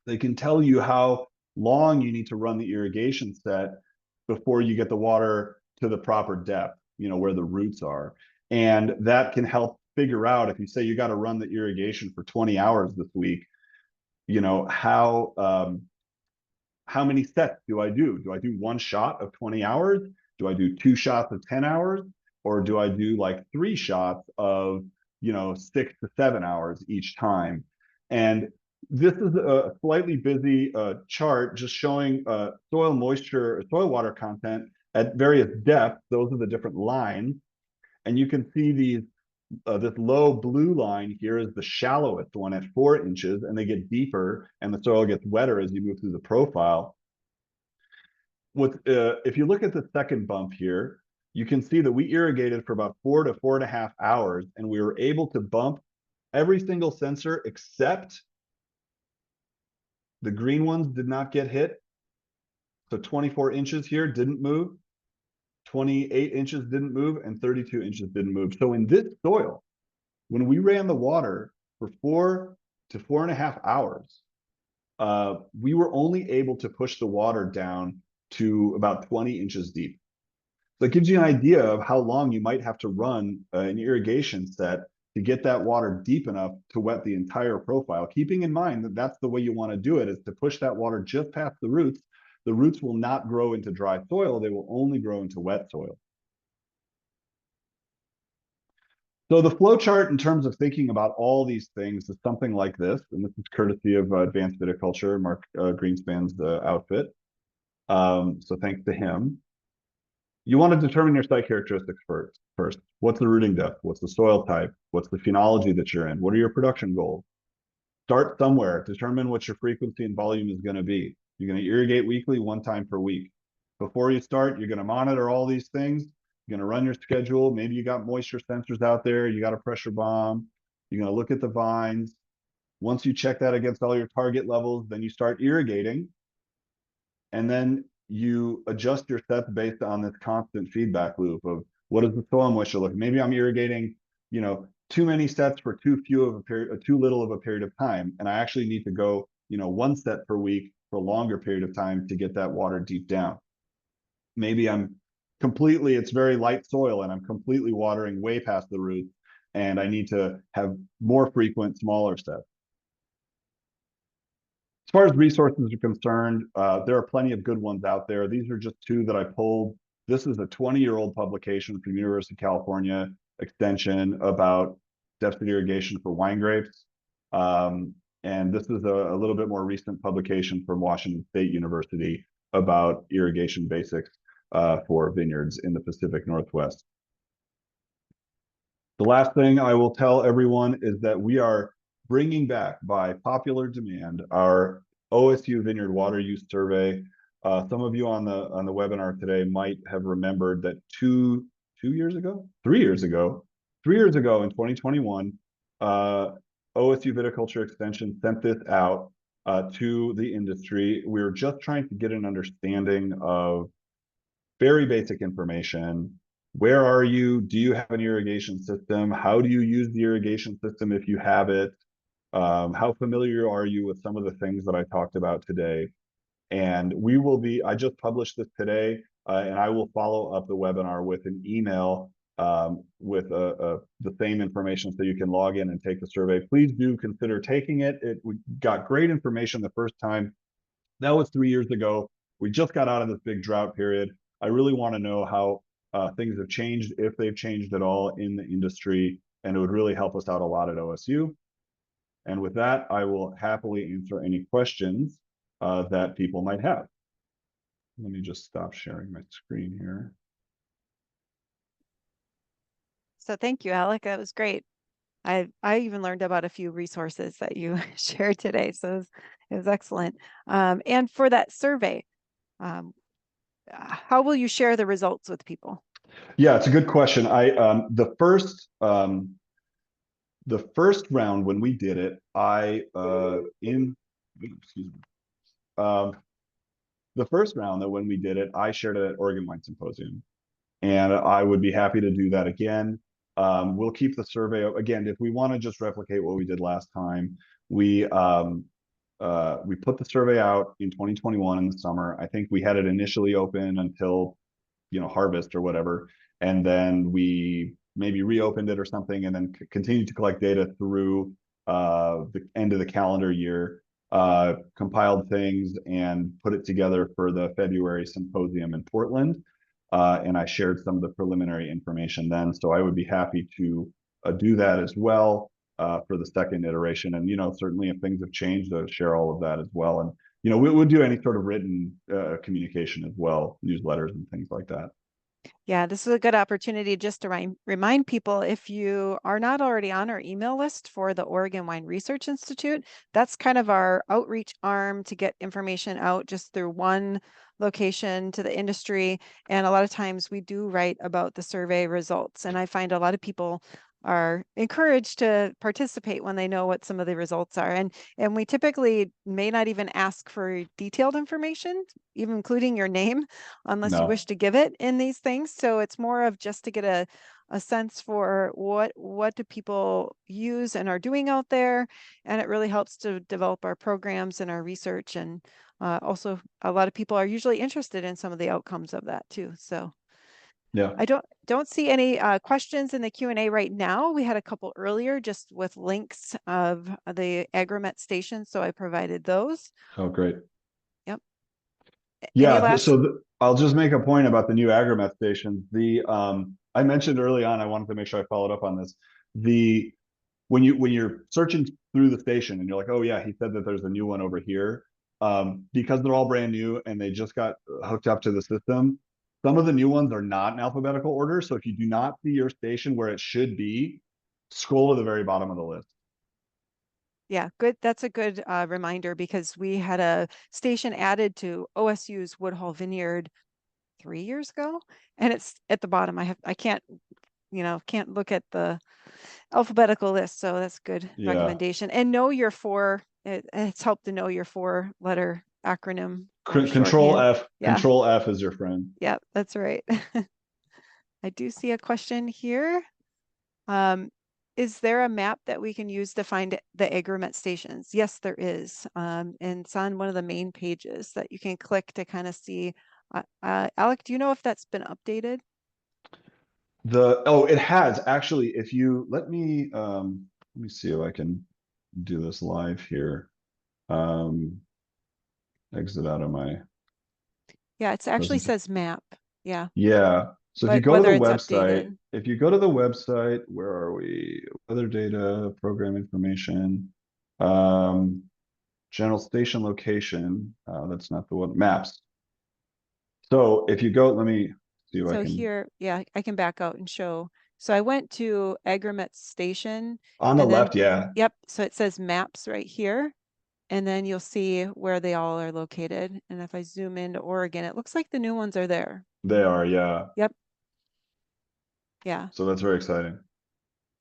They can tell you how long you need to run the irrigation set before you get the water to the proper depth, where the roots are. And that can help figure out, if you say you got to run the irrigation for 20 hours this week, how many sets do I do? Do I do one shot of 20 hours? Do I do 2 shots of 10 hours? Or do I do like 3 shots of 6 to 7 hours each time? And this is a slightly busy chart just showing soil moisture, soil water content at various depths. Those are the different lines. And you can see these, this low blue line here is the shallowest one at 4 inches, and they get deeper and the soil gets wetter as you move through the profile. If you look at the second bump here, you can see that we irrigated for about 4 to 4.5 hours, and we were able to bump every single sensor except the green ones did not get hit. So 24 inches here didn't move, 28 inches didn't move, and 32 inches didn't move. So in this soil, when we ran the water for 4 to 4.5 hours, we were only able to push the water down to about 20 inches deep. So it gives you an idea of how long you might have to run an irrigation set to get that water deep enough to wet the entire profile, keeping in mind that that's the way you want to do it, is to push that water just past the roots. The roots will not grow into dry soil. They will only grow into wet soil. So the flow chart in terms of thinking about all these things is something like this, and this is courtesy of Advanced Viticulture, Mark Greenspan's outfit. So thanks to him. You want to determine your site characteristics first. What's the rooting depth? What's the soil type? What's the phenology that you're in? What are your production goals? Start somewhere. Determine what your frequency and volume is going to be. You're going to irrigate weekly, 1 time per week. Before you start, you're going to monitor all these things. You're going to run your schedule. Maybe you got moisture sensors out there. You got a pressure bomb. You're going to look at the vines. Once you check that against all your target levels, then you start irrigating. And then you adjust your sets based on this constant feedback loop of what does the soil moisture look? Maybe I'm irrigating, too many sets for too little of a period of time. And I actually need to go, 1 set per week for a longer period of time to get that water deep down. Maybe it's very light soil and I'm completely watering way past the roots, and I need to have more frequent, smaller sets. As far as resources are concerned, there are plenty of good ones out there. These are just 2 that I pulled. This is a 20-year-old publication from University of California Extension about deficit irrigation for wine grapes. And this is a little bit more recent publication from Washington State University about irrigation basics for vineyards in the Pacific Northwest. The last thing I will tell everyone is that we are bringing back, by popular demand, our OSU Vineyard Water Use Survey. Some of you on the webinar today might have remembered that 3 years ago in 2021, OSU Viticulture Extension sent this out to the industry. We were just trying to get an understanding of very basic information. Where are you? Do you have an irrigation system? How do you use the irrigation system if you have it? How familiar are you with some of the things that I talked about today? And I just published this today, and I will follow up the webinar with an email with the same information so you can log in and take the survey. Please do consider taking it. We got great information the first time. That was 3 years ago. We just got out of this big drought period. I really want to know how things have changed, if they've changed at all in the industry, and it would really help us out a lot at OSU. And with that, I will happily answer any questions that people might have. Let me just stop sharing my screen here. So thank you, Alec. That was great. I even learned about a few resources that you shared today, so it was excellent. And for that survey, how will you share the results with people? Yeah, it's a good question. The first round when we did it, the first round that when we did it, I shared it at Oregon Wine Symposium, and I would be happy to do that again. We'll keep the survey again if we want to just replicate what we did last time. We put the survey out in 2021 in the summer. I think we had it initially open until harvest or whatever, and then we maybe reopened it or something, and then continued to collect data through the end of the calendar year. Compiled things and put it together for the February symposium in Portland. And I shared some of the preliminary information then. So I would be happy to do that as well for the second iteration. And, certainly if things have changed, share all of that as well. And, we would do any sort of written communication as well, newsletters and things like that. Yeah, this is a good opportunity just to remind people, if you are not already on our email list for the Oregon Wine Research Institute, that's kind of our outreach arm to get information out just through one location to the industry. And a lot of times we do write about the survey results. And I find a lot of people are encouraged to participate when they know what some of the results are. And we typically may not even ask for detailed information, even including your name, unless you wish No. to give it in these things. So it's more of just to get a sense for what do people use and are doing out there. And it really helps to develop our programs and our research. And also a lot of people are usually interested in some of the outcomes of that too. So Yeah. I don't see any questions in the Q&A right now. We had a couple earlier just with links of the Agromet station, so I provided those. Oh, great. Yep. Any Yeah. last? I'll just make a point about the new agromet stations. I mentioned early on, I wanted to make sure I followed up on this. When you're searching through the station and you're like, oh yeah, he said that there's a new one over here. Because they're all brand new and they just got hooked up to the system, some of the new ones are not in alphabetical order. So if you do not see your station where it should be, scroll to the very bottom of the list. Yeah, good. That's a good reminder, because we had a station added to OSU's Woodhull Vineyard 3 years ago, and it's at the bottom. I can't look at the alphabetical list, so that's good Yeah. recommendation. And know your it's helped to know your 4-letter acronym or Control shorthand. F. Yeah, Control F is your friend. yeah, that's right. I do see a question here. Um, is there a map that we can use to find the agromet stations? Yes, there is. And it's on one of the main pages that you can click to kind of see. Alec, do you know if that's been updated? It has actually. If you let me see if I can do this live here. Exit out of my Yeah, it actually presentation. says map. Yeah, Yeah. So if you but go to the whether it's website, updated. where are we? Weather data, program information, um, general station location. That's not the one. Maps. So if you go, let me see if I So can, here, yeah, I can back out and show. So I went to Agromet Station on the and then, left, yeah, yep, so it says maps right here. And then you'll see where they all are located. And if I zoom into Oregon, it looks like the new ones are there. they are, yeah. Yep. Yeah. So that's very exciting.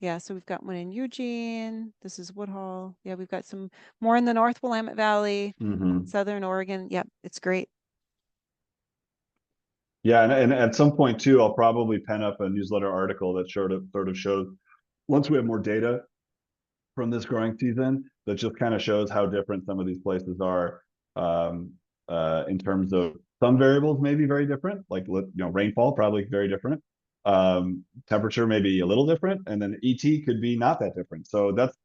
Yeah. So we've got one in Eugene. This is Woodhull. Yeah. We've got some more in the North Willamette Valley, Hmm. Southern Oregon. Yep. It's great. Yeah, and at some point too, I'll probably pen up a newsletter article that sort of shows once we have more data from this growing season that just kind of shows how different some of these places are um, in terms of some variables may be very different, like rainfall probably very different, temperature may be a little different, and then ET could be not that different. So that's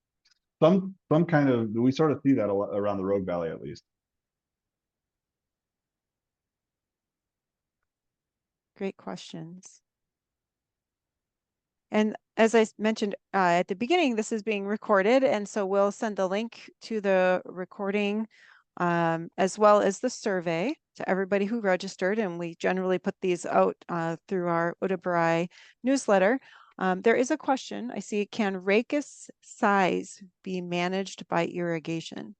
some kind of we sort of see that around the Rogue Valley at least. Great questions. And as I mentioned at the beginning, this is being recorded. And so we'll send a link to the recording as well as the survey to everybody who registered. And we generally put these out through our Udabrai newsletter. There is a question. I see, can rachis size be managed by irrigation?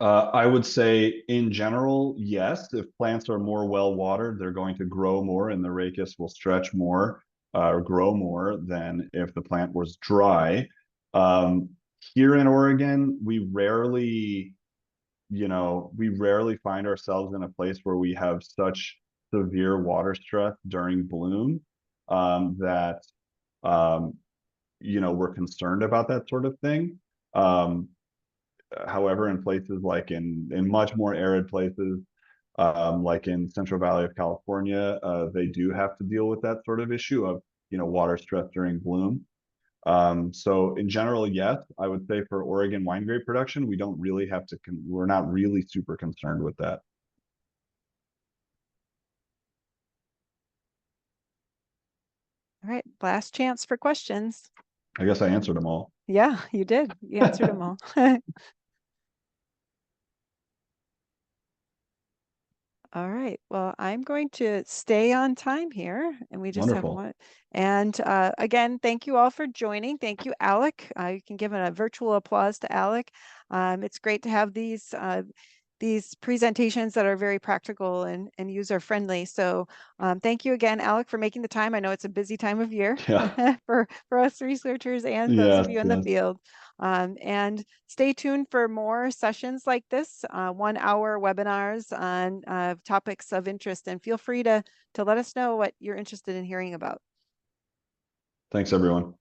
I would say in general, yes. If plants are more well watered, they're going to grow more and the rachis will stretch more or grow more than if the plant was dry. Um, Here in Oregon, we rarely find ourselves in a place where we have such severe water stress during bloom that um, we're concerned about that sort of thing. Um, However, in places like in much more arid places, like in Central Valley of California, they do have to deal with that sort of issue of water stress during bloom. So in general, yes, I would say for Oregon wine grape production, we don't really have to. We're not really super concerned with that. All right, last chance for questions. I guess I answered them all. Yeah, you did. You answered them all. All right. Well, I'm going to stay on time here, and we just have Wonderful. one. And again, thank you all for joining. Thank you, Alec. You can give a virtual applause to Alec. It's great to have these presentations that are very practical and user friendly. So thank you again, Alec, for making the time. I know it's a busy time of year Yeah. for us researchers and those of Yes. you in the Yes. field. And stay tuned for more sessions like this, 1 hour webinars on topics of interest. And feel free to let us know what you're interested in hearing about. Thanks, everyone.